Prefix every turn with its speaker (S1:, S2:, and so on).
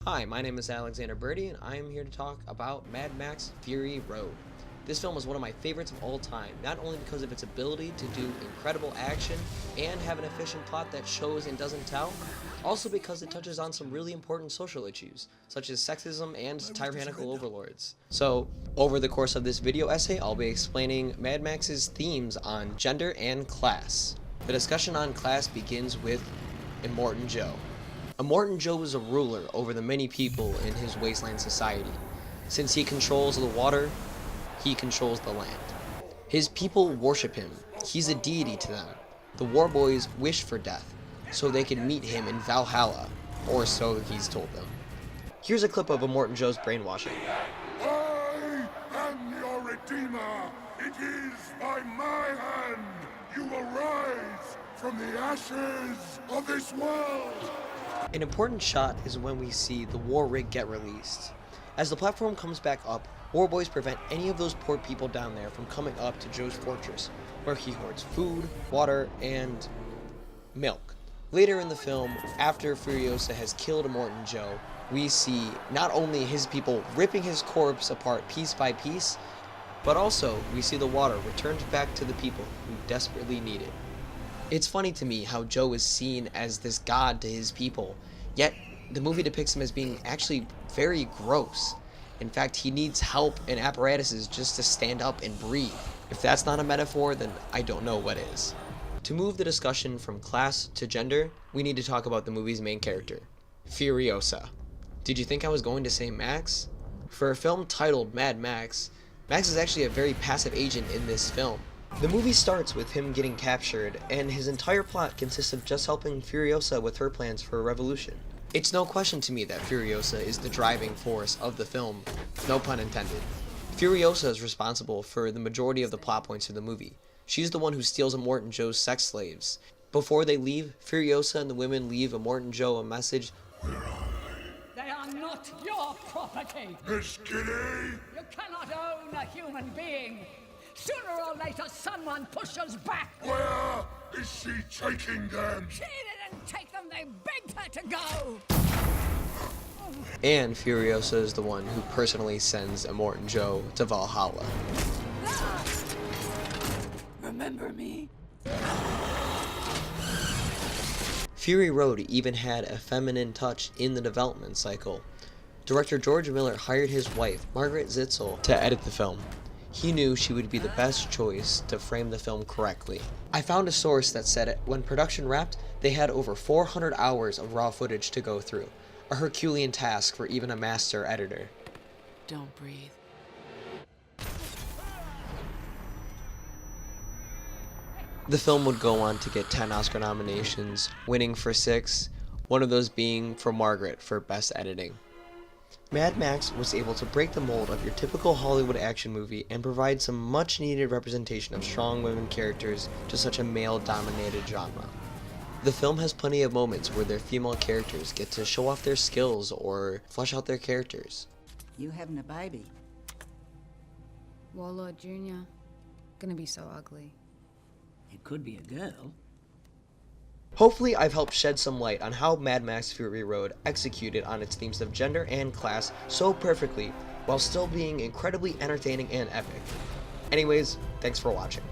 S1: Hi, my name is Alexander Birdie, and I am here to talk about Mad Max Fury Road. This film is one of my favorites of all time, not only because of its ability to do incredible action and have an efficient plot that shows and doesn't tell, also because it touches on some really important social issues, such as sexism and tyrannical overlords. So, over the course of this video essay, I'll be explaining Mad Max's themes on gender and class. The discussion on class begins with Immortan Joe. Immortan Joe is a ruler over the many people in his wasteland society. Since he controls the water, he controls the land. His people worship him. He's a deity to them. The War Boys wish for death, so they can meet him in Valhalla, or so he's told them. Here's a clip of Immortan Joe's brainwashing.
S2: I am your Redeemer. It is by my hand you will rise from the ashes of this world.
S1: An important shot is when we see the war rig get released. As the platform comes back up, War Boys prevent any of those poor people down there from coming up to Joe's fortress, where he hoards food, water, and milk. Later in the film, after Furiosa has killed Immortan Joe, we see not only his people ripping his corpse apart piece by piece, but also we see the water returned back to the people who desperately need it. It's funny to me how Joe is seen as this god to his people, yet the movie depicts him as being actually very gross. In fact, he needs help and apparatuses just to stand up and breathe. If that's not a metaphor, then I don't know what is. To move the discussion from class to gender, we need to talk about the movie's main character, Furiosa. Did you think I was going to say Max? For a film titled Mad Max, Max is actually a very passive agent in this film. The movie starts with him getting captured, and his entire plot consists of just helping Furiosa with her plans for a revolution. It's no question to me that Furiosa is the driving force of the film, no pun intended. Furiosa is responsible for the majority of the plot points of the movie. She's the one who steals Immortan Joe's sex slaves. Before they leave, Furiosa and the women leave Immortan Joe a message.
S2: Where are
S3: They are not your property.
S2: they? Miss Kitty?
S3: You cannot own a human being. Sooner or later, someone pushes back.
S2: Where is she taking them?
S3: She didn't take them, they begged her to go.
S1: And Furiosa is the one who personally sends Immortan Joe to Valhalla.
S3: Remember me?
S1: Fury Road even had a feminine touch in the development cycle. Director George Miller hired his wife, Margaret Zitzel, to edit the film. He knew she would be the best choice to frame the film correctly. I found a source that said when production wrapped, they had over 400 hours of raw footage to go through, a Herculean task for even a master editor.
S4: Don't breathe.
S1: The film would go on to get 10 Oscar nominations, winning for 6, one of those being for Margaret for Best Editing. Mad Max was able to break the mold of your typical Hollywood action movie and provide some much needed representation of strong women characters to such a male-dominated genre. The film has plenty of moments where their female characters get to show off their skills or flesh out their characters.
S5: You having a baby?
S6: Warlord Jr. Gonna be so ugly.
S5: It could be a girl.
S1: Hopefully I've helped shed some light on how Mad Max Fury Road executed on its themes of gender and class so perfectly while still being incredibly entertaining and epic. Anyways, thanks for watching.